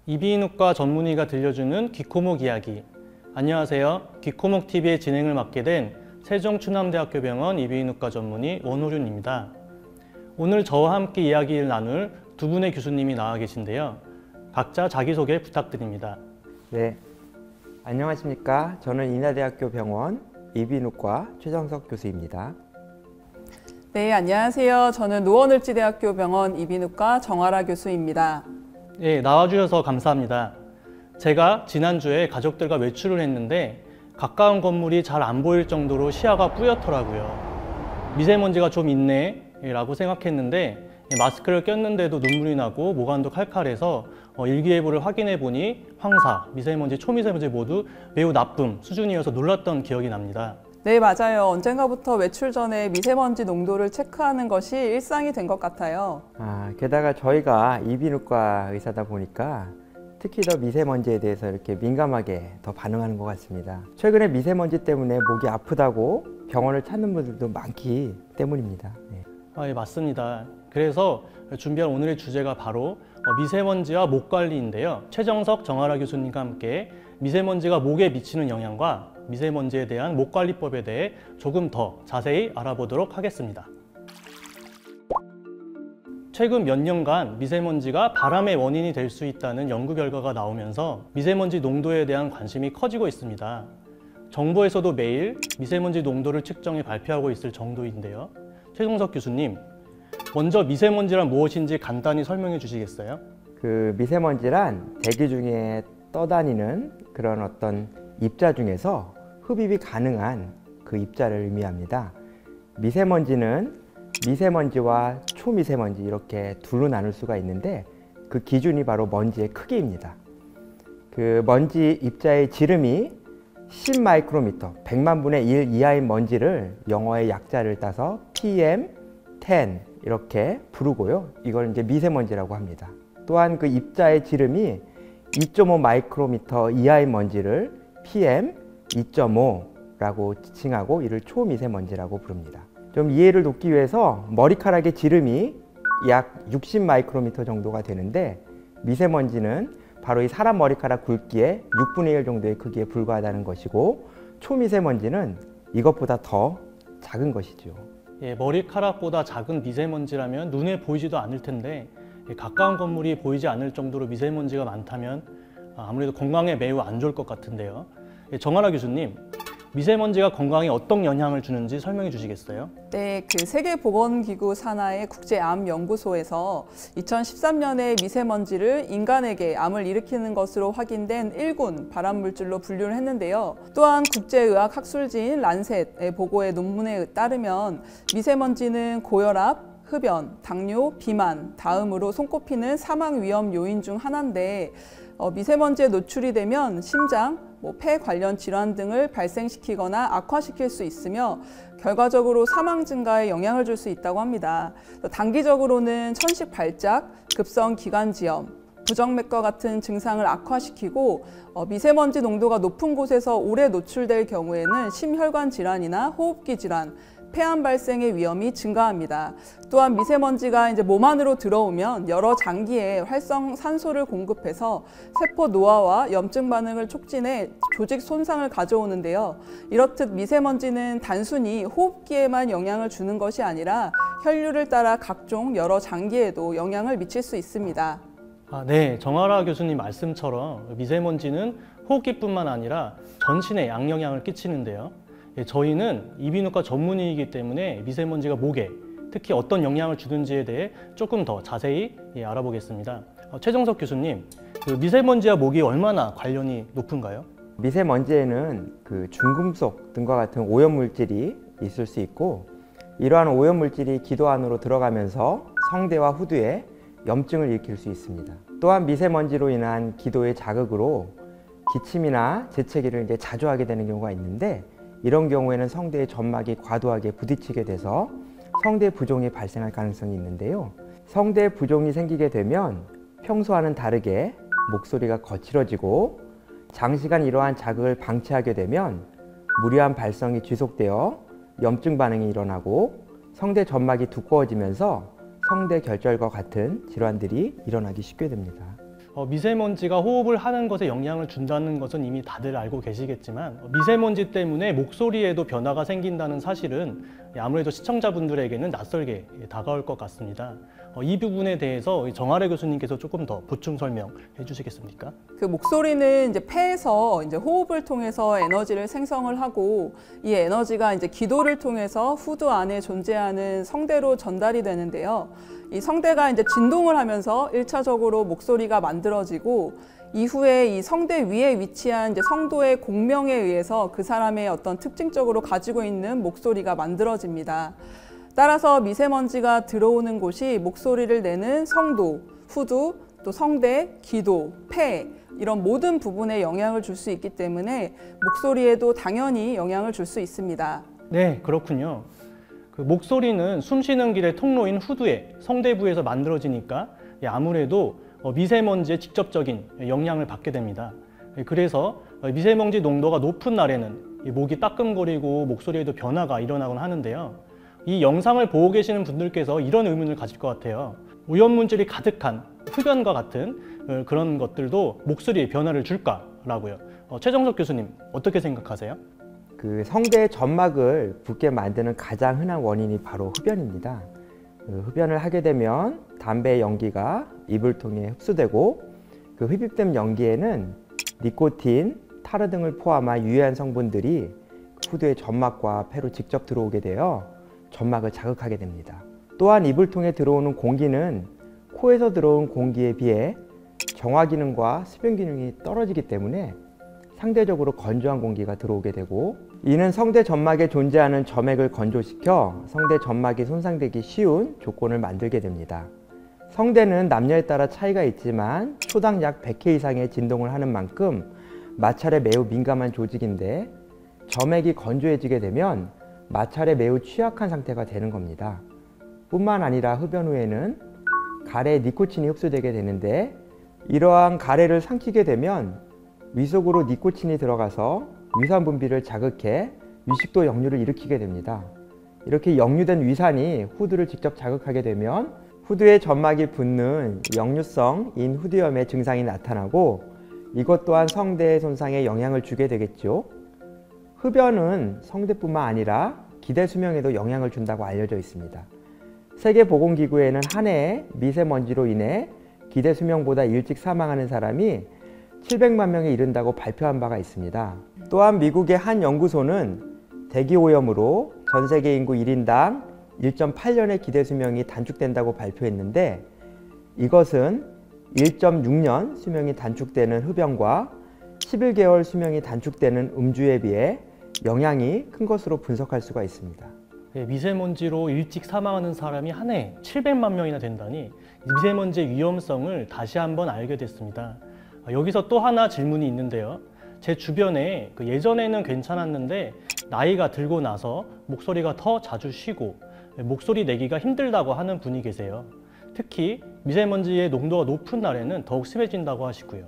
이비인후과 전문의가 들려주는 귀코목 이야기. 안녕하세요. 귀코목TV의 진행을 맡게 된 세종충남대학교 병원 이비인후과 전문의 원호륜입니다. 오늘 저와 함께 이야기를 나눌 두 분의 교수님이 나와 계신데요. 각자 자기소개 부탁드립니다. 네, 안녕하십니까. 저는 인하대학교 병원 이비인후과 최정석 교수입니다. 네, 안녕하세요. 저는 노원을지대학교 병원 이비인후과 정아라 교수입니다. 네, 나와주셔서 감사합니다. 제가 지난주에 가족들과 외출을 했는데 가까운 건물이 잘 안 보일 정도로 시야가 뿌옇더라고요. 미세먼지가 좀 있네 라고 생각했는데 마스크를 꼈는데도 눈물이 나고 모관도 칼칼해서 일기예보를 확인해 보니 황사, 미세먼지, 초미세먼지 모두 매우 나쁨 수준이어서 놀랐던 기억이 납니다. 네, 맞아요. 언젠가부터 외출 전에 미세먼지 농도를 체크하는 것이 일상이 된 것 같아요. 게다가 저희가 이비인후과 의사다 보니까 특히 더 미세먼지에 대해서 이렇게 민감하게 더 반응하는 것 같습니다. 최근에 미세먼지 때문에 목이 아프다고 병원을 찾는 분들도 많기 때문입니다. 네. 예, 맞습니다. 그래서 준비한 오늘의 주제가 바로 미세먼지와 목 관리인데요. 최정석, 정아라 교수님과 함께 미세먼지가 목에 미치는 영향과 미세먼지에 대한 목 관리법에 대해 조금 더 자세히 알아보도록 하겠습니다. 최근 몇 년간 미세먼지가 바람의 원인이 될 수 있다는 연구 결과가 나오면서 미세먼지 농도에 대한 관심이 커지고 있습니다. 정부에서도 매일 미세먼지 농도를 측정해 발표하고 있을 정도인데요. 최정석 교수님, 먼저 미세먼지란 무엇인지 간단히 설명해 주시겠어요? 그 미세먼지란 대기 중에 떠다니는 그런 어떤 입자 중에서 흡입이 가능한 그 입자를 의미합니다. 미세먼지는 미세먼지와 초미세먼지 이렇게 둘로 나눌 수가 있는데 그 기준이 바로 먼지의 크기입니다. 그 먼지 입자의 지름이 10 마이크로미터, 100만 분의 1 이하인 먼지를 영어의 약자를 따서 PM10 이렇게 부르고요. 이걸 이제 미세먼지라고 합니다. 또한 그 입자의 지름이 2.5 마이크로미터 이하인 먼지를 PM2.5라고 지칭하고 이를 초미세먼지라고 부릅니다. 좀 이해를 돕기 위해서 머리카락의 지름이 약 60 마이크로미터 정도가 되는데 미세먼지는 바로 이 사람 머리카락 굵기의 6분의 1 정도의 크기에 불과하다는 것이고 초미세먼지는 이것보다 더 작은 것이죠. 예, 머리카락보다 작은 미세먼지라면 눈에 보이지도 않을 텐데 가까운 건물이 보이지 않을 정도로 미세먼지가 많다면 아무래도 건강에 매우 안 좋을 것 같은데요. 정아라 교수님, 미세먼지가 건강에 어떤 영향을 주는지 설명해 주시겠어요? 네, 그 세계보건기구 산하의 국제암연구소에서 2013년에 미세먼지를 인간에게 암을 일으키는 것으로 확인된 1군 발암물질로 분류를 했는데요. 또한 국제의학 학술지인 란셋의 보고의 논문에 따르면 미세먼지는 고혈압, 흡연, 당뇨, 비만, 다음으로 손꼽히는 사망 위험 요인 중 하나인데 미세먼지에 노출이 되면 심장, 폐 관련 질환 등을 발생시키거나 악화시킬 수 있으며 결과적으로 사망 증가에 영향을 줄 수 있다고 합니다. 단기적으로는 천식 발작, 급성 기관지염, 부정맥과 같은 증상을 악화시키고 미세먼지 농도가 높은 곳에서 오래 노출될 경우에는 심혈관 질환이나 호흡기 질환, 폐암 발생의 위험이 증가합니다. 또한 미세먼지가 이제 몸 안으로 들어오면 여러 장기에 활성 산소를 공급해서 세포 노화와 염증 반응을 촉진해 조직 손상을 가져오는데요. 이렇듯 미세먼지는 단순히 호흡기에만 영향을 주는 것이 아니라 혈류를 따라 각종 여러 장기에도 영향을 미칠 수 있습니다. 네, 정아라 교수님 말씀처럼 미세먼지는 호흡기뿐만 아니라 전신에 양영향을 끼치는데요. 저희는 이비인후과 전문의이기 때문에 미세먼지가 목에 특히 어떤 영향을 주는지에 대해 조금 더 자세히 알아보겠습니다. 최정석 교수님, 그 미세먼지와 목이 얼마나 관련이 높은가요? 미세먼지에는 그 중금속 등과 같은 오염물질이 있을 수 있고 이러한 오염물질이 기도 안으로 들어가면서 성대와 후두에 염증을 일으킬 수 있습니다. 또한 미세먼지로 인한 기도의 자극으로 기침이나 재채기를 이제 자주 하게 되는 경우가 있는데 이런 경우에는 성대의 점막이 과도하게 부딪히게 돼서 성대 부종이 발생할 가능성이 있는데요. 성대 부종이 생기게 되면 평소와는 다르게 목소리가 거칠어지고 장시간 이러한 자극을 방치하게 되면 무리한 발성이 지속되어 염증 반응이 일어나고 성대 점막이 두꺼워지면서 성대 결절과 같은 질환들이 일어나기 쉽게 됩니다. 미세먼지가 호흡을 하는 것에 영향을 준다는 것은 이미 다들 알고 계시겠지만 미세먼지 때문에 목소리에도 변화가 생긴다는 사실은 아무래도 시청자분들에게는 낯설게 다가올 것 같습니다. 이 부분에 대해서 정아래 교수님께서 조금 더 보충 설명해 주시겠습니까? 그 목소리는 이제 폐에서 이제 호흡을 통해서 에너지를 생성을 하고 이 에너지가 이제 기도를 통해서 후두 안에 존재하는 성대로 전달이 되는데요. 이 성대가 이제 진동을 하면서 1차적으로 목소리가 만들어지고 이후에 이 성대 위에 위치한 이제 성도의 공명에 의해서 그 사람의 어떤 특징적으로 가지고 있는 목소리가 만들어집니다. 따라서 미세먼지가 들어오는 곳이 목소리를 내는 성도, 후두, 또 성대, 기도, 폐 이런 모든 부분에 영향을 줄 수 있기 때문에 목소리에도 당연히 영향을 줄 수 있습니다. 네, 그렇군요. 그 목소리는 숨쉬는 길의 통로인 후두에 성대부에서 만들어지니까 아무래도 미세먼지의 직접적인 영향을 받게 됩니다. 그래서 미세먼지 농도가 높은 날에는 목이 따끔거리고 목소리에도 변화가 일어나곤 하는데요. 이 영상을 보고 계시는 분들께서 이런 의문을 가질 것 같아요. 오염물질이 가득한 흡연과 같은 그런 것들도 목소리에 변화를 줄까라고요. 최정석 교수님 어떻게 생각하세요? 그 성대의 점막을 붓게 만드는 가장 흔한 원인이 바로 흡연입니다. 흡연을 하게 되면 담배의 연기가 입을 통해 흡수되고 그 흡입된 연기에는 니코틴, 타르 등을 포함한 유해한 성분들이 후두의 점막과 폐로 직접 들어오게 되어 점막을 자극하게 됩니다. 또한 입을 통해 들어오는 공기는 코에서 들어온 공기에 비해 정화 기능과 수변 기능이 떨어지기 때문에 상대적으로 건조한 공기가 들어오게 되고 이는 성대 점막에 존재하는 점액을 건조시켜 성대 점막이 손상되기 쉬운 조건을 만들게 됩니다. 성대는 남녀에 따라 차이가 있지만 초당 약 100회 이상의 진동을 하는 만큼 마찰에 매우 민감한 조직인데 점액이 건조해지게 되면 마찰에 매우 취약한 상태가 되는 겁니다. 뿐만 아니라 흡연 후에는 가래에 니코틴이 흡수되게 되는데 이러한 가래를 삼키게 되면 위 속으로 니코틴이 들어가서 위산 분비를 자극해 위식도 역류를 일으키게 됩니다. 이렇게 역류된 위산이 후두를 직접 자극하게 되면 후두의 점막이 붓는 역류성 인후두염의 증상이 나타나고 이것 또한 성대 손상에 영향을 주게 되겠죠. 흡연은 성대뿐만 아니라 기대 수명에도 영향을 준다고 알려져 있습니다. 세계보건기구에는 한 해에 미세먼지로 인해 기대 수명보다 일찍 사망하는 사람이 700만 명에 이른다고 발표한 바가 있습니다. 또한 미국의 한 연구소는 대기오염으로 전 세계 인구 1인당 1.8년의 기대 수명이 단축된다고 발표했는데 이것은 1.6년 수명이 단축되는 흡연과 11개월 수명이 단축되는 음주에 비해 영향이 큰 것으로 분석할 수가 있습니다. 네, 미세먼지로 일찍 사망하는 사람이 한 해 700만 명이나 된다니 미세먼지의 위험성을 다시 한번 알게 됐습니다. 여기서 또 하나 질문이 있는데요. 제 주변에 예전에는 괜찮았는데 나이가 들고 나서 목소리가 더 자주 쉬고 목소리 내기가 힘들다고 하는 분이 계세요. 특히 미세먼지의 농도가 높은 날에는 더욱 심해진다고 하시고요.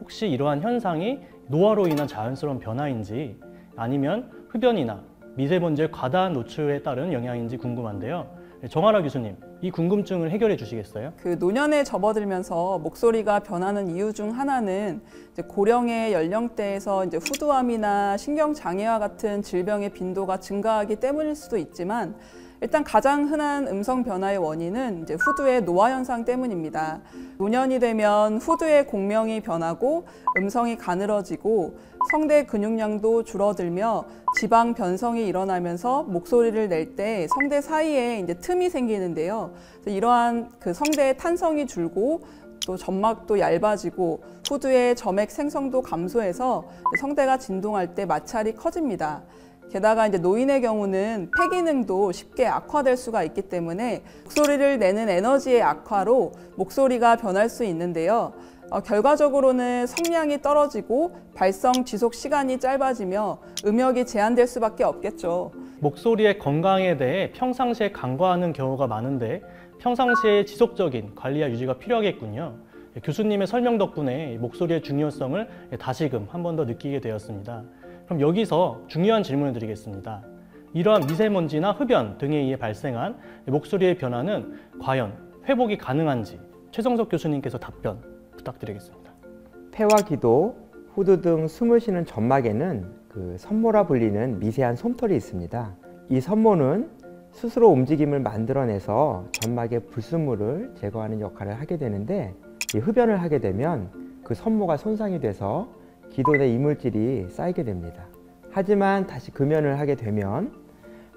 혹시 이러한 현상이 노화로 인한 자연스러운 변화인지 아니면 흡연이나 미세먼지의 과다한 노출에 따른 영향인지 궁금한데요. 정아라 교수님, 이 궁금증을 해결해 주시겠어요? 그 노년에 접어들면서 목소리가 변하는 이유 중 하나는 이제 고령의 연령대에서 이제 후두암이나 신경장애와 같은 질병의 빈도가 증가하기 때문일 수도 있지만 일단 가장 흔한 음성 변화의 원인은 이제 후두의 노화 현상 때문입니다. 노년이 되면 후두의 공명이 변하고 음성이 가늘어지고 성대 근육량도 줄어들며 지방 변성이 일어나면서 목소리를 낼 때 성대 사이에 이제 틈이 생기는데요. 이러한 그 성대의 탄성이 줄고 또 점막도 얇아지고 후두의 점액 생성도 감소해서 성대가 진동할 때 마찰이 커집니다. 게다가 이제 노인의 경우는 폐 기능도 쉽게 악화될 수가 있기 때문에 목소리를 내는 에너지의 악화로 목소리가 변할 수 있는데요. 결과적으로는 성량이 떨어지고 발성 지속 시간이 짧아지며 음역이 제한될 수밖에 없겠죠. 목소리의 건강에 대해 평상시에 간과하는 경우가 많은데 평상시에 지속적인 관리와 유지가 필요하겠군요. 교수님의 설명 덕분에 목소리의 중요성을 다시금 한 번 더 느끼게 되었습니다. 그럼 여기서 중요한 질문을 드리겠습니다. 이러한 미세먼지나 흡연 등에 의해 발생한 목소리의 변화는 과연 회복이 가능한지 최정석 교수님께서 답변 부탁드리겠습니다. 폐와 기도, 후두 등 숨을 쉬는 점막에는 그 섬모라 불리는 미세한 솜털이 있습니다. 이 섬모는 스스로 움직임을 만들어내서 점막의 불순물을 제거하는 역할을 하게 되는데, 이 흡연을 하게 되면 그 섬모가 손상이 돼서 기도 내 이물질이 쌓이게 됩니다. 하지만 다시 금연을 하게 되면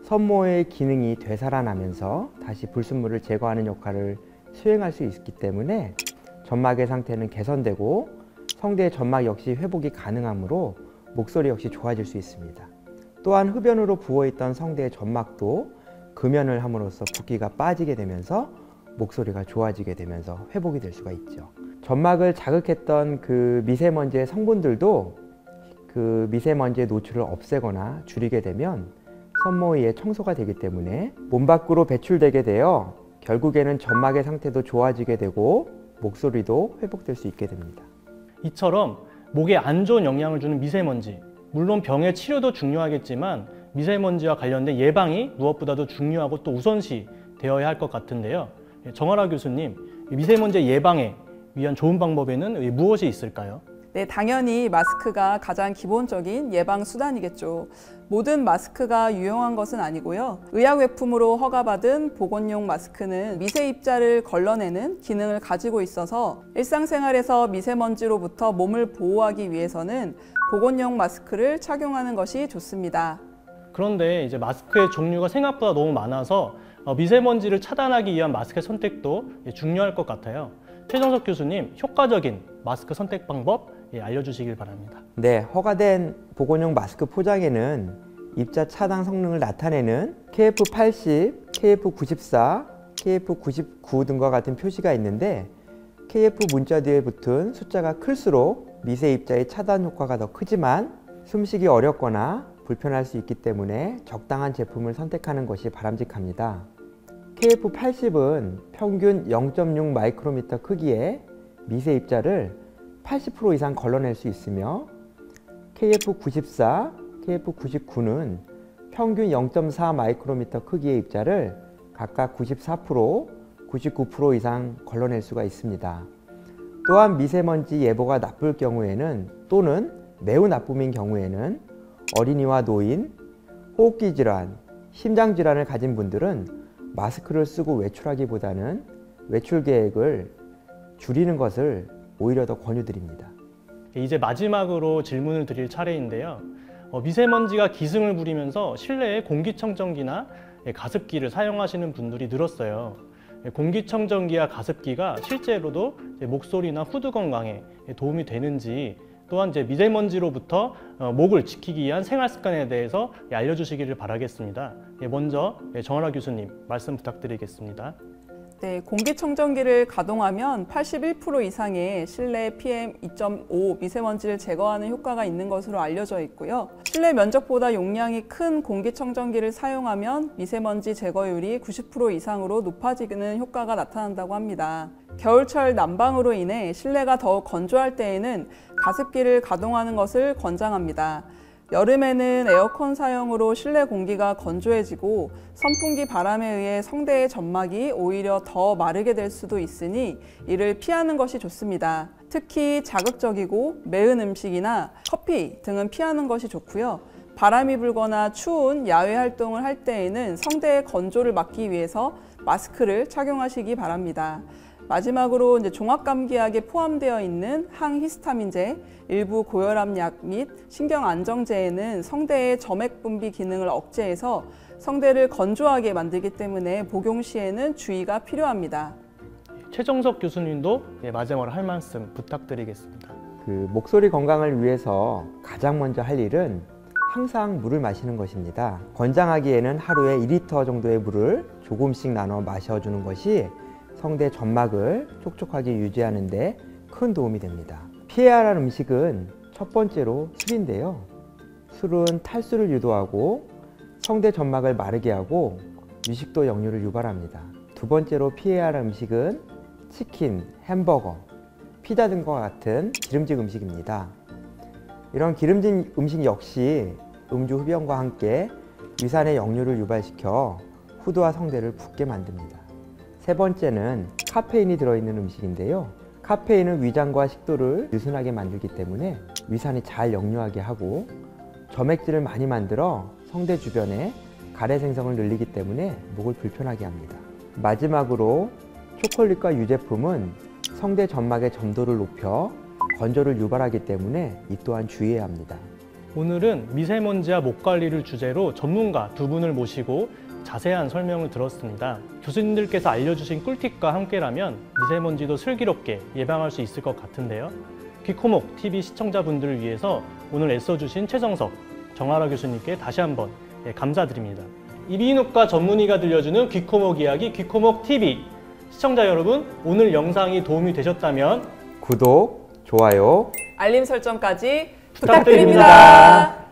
섬모의 기능이 되살아나면서 다시 불순물을 제거하는 역할을 수행할 수 있기 때문에 점막의 상태는 개선되고 성대의 점막 역시 회복이 가능하므로 목소리 역시 좋아질 수 있습니다. 또한 흡연으로 부어있던 성대의 점막도 금연을 함으로써 붓기가 빠지게 되면서 목소리가 좋아지게 되면서 회복이 될 수가 있죠. 점막을 자극했던 그 미세먼지의 성분들도 그 미세먼지의 노출을 없애거나 줄이게 되면 섬모에 청소가 되기 때문에 몸 밖으로 배출되게 되어 결국에는 점막의 상태도 좋아지게 되고 목소리도 회복될 수 있게 됩니다. 이처럼 목에 안 좋은 영향을 주는 미세먼지, 물론 병의 치료도 중요하겠지만 미세먼지와 관련된 예방이 무엇보다도 중요하고 또 우선시 되어야 할 것 같은데요. 정아라 교수님, 미세먼지 예방에 위한 좋은 방법에는 무엇이 있을까요? 네, 당연히 마스크가 가장 기본적인 예방 수단이겠죠. 모든 마스크가 유용한 것은 아니고요. 의약외품으로 허가받은 보건용 마스크는 미세 입자를 걸러내는 기능을 가지고 있어서 일상생활에서 미세먼지로부터 몸을 보호하기 위해서는 보건용 마스크를 착용하는 것이 좋습니다. 그런데 이제 마스크의 종류가 생각보다 너무 많아서 미세먼지를 차단하기 위한 마스크의 선택도 중요할 것 같아요. 최정석 교수님, 효과적인 마스크 선택 방법 알려주시길 바랍니다. 네, 허가된 보건용 마스크 포장에는 입자 차단 성능을 나타내는 KF80, KF94, KF99 등과 같은 표시가 있는데, KF 문자 뒤에 붙은 숫자가 클수록 미세 입자의 차단 효과가 더 크지만 숨쉬기 어렵거나 불편할 수 있기 때문에 적당한 제품을 선택하는 것이 바람직합니다. KF80은 평균 0.6 마이크로미터 크기의 미세 입자를 80% 이상 걸러낼 수 있으며, KF94, KF99는 평균 0.4 마이크로미터 크기의 입자를 각각 94%, 99% 이상 걸러낼 수가 있습니다. 또한 미세먼지 예보가 나쁠 경우에는 또는 매우 나쁨인 경우에는 어린이와 노인, 호흡기 질환, 심장 질환을 가진 분들은 마스크를 쓰고 외출하기보다는 외출 계획을 줄이는 것을 오히려 더 권유드립니다. 이제 마지막으로 질문을 드릴 차례인데요. 미세먼지가 기승을 부리면서 실내에 공기청정기나 가습기를 사용하시는 분들이 늘었어요. 공기청정기와 가습기가 실제로도 목소리나 후두 건강에 도움이 되는지, 또한 이제 미세먼지로부터 목을 지키기 위한 생활 습관에 대해서 알려주시기를 바라겠습니다. 먼저 정아라 교수님 말씀 부탁드리겠습니다. 네, 공기청정기를 가동하면 81% 이상의 실내 PM2.5 미세먼지를 제거하는 효과가 있는 것으로 알려져 있고요. 실내 면적보다 용량이 큰 공기청정기를 사용하면 미세먼지 제거율이 90% 이상으로 높아지는 효과가 나타난다고 합니다. 겨울철 난방으로 인해 실내가 더욱 건조할 때에는 가습기를 가동하는 것을 권장합니다. 여름에는 에어컨 사용으로 실내 공기가 건조해지고 선풍기 바람에 의해 성대의 점막이 오히려 더 마르게 될 수도 있으니 이를 피하는 것이 좋습니다. 특히 자극적이고 매운 음식이나 커피 등은 피하는 것이 좋고요. 바람이 불거나 추운 야외 활동을 할 때에는 성대의 건조를 막기 위해서 마스크를 착용하시기 바랍니다. 마지막으로 종합감기약에 포함되어 있는 항히스타민제, 일부 고혈압약 및 신경안정제에는 성대의 점액 분비 기능을 억제해서 성대를 건조하게 만들기 때문에 복용 시에는 주의가 필요합니다. 최정석 교수님도 마지막으로 할 말씀 부탁드리겠습니다. 그 목소리 건강을 위해서 가장 먼저 할 일은 항상 물을 마시는 것입니다. 권장하기에는 하루에 2리터 정도의 물을 조금씩 나눠 마셔주는 것이 성대 점막을 촉촉하게 유지하는 데 큰 도움이 됩니다. 피해야 할 음식은 첫 번째로 술인데요. 술은 탈수를 유도하고 성대 점막을 마르게 하고 유식도 역류를 유발합니다. 두 번째로 피해야 할 음식은 치킨, 햄버거, 피자 등과 같은 기름진 음식입니다. 이런 기름진 음식 역시 음주 흡연과 함께 위산의 역류를 유발시켜 후두와 성대를 붓게 만듭니다. 세 번째는 카페인이 들어있는 음식인데요. 카페인은 위장과 식도를 느슨하게 만들기 때문에 위산이 잘 역류하게 하고, 점액질을 많이 만들어 성대 주변에 가래 생성을 늘리기 때문에 목을 불편하게 합니다. 마지막으로 초콜릿과 유제품은 성대 점막의 점도를 높여 건조를 유발하기 때문에 이 또한 주의해야 합니다. 오늘은 미세먼지와 목 관리를 주제로 전문가 두 분을 모시고 자세한 설명을 들었습니다. 교수님들께서 알려주신 꿀팁과 함께라면 미세먼지도 슬기롭게 예방할 수 있을 것 같은데요. 귀코목 TV 시청자분들을 위해서 오늘 애써주신 최정석, 정아라 교수님께 다시 한번 감사드립니다. 이비인후과 전문의가 들려주는 귀코목 이야기 귀코목 TV 시청자 여러분, 오늘 영상이 도움이 되셨다면 구독, 좋아요, 알림 설정까지 부탁드립니다. 부탁드립니다.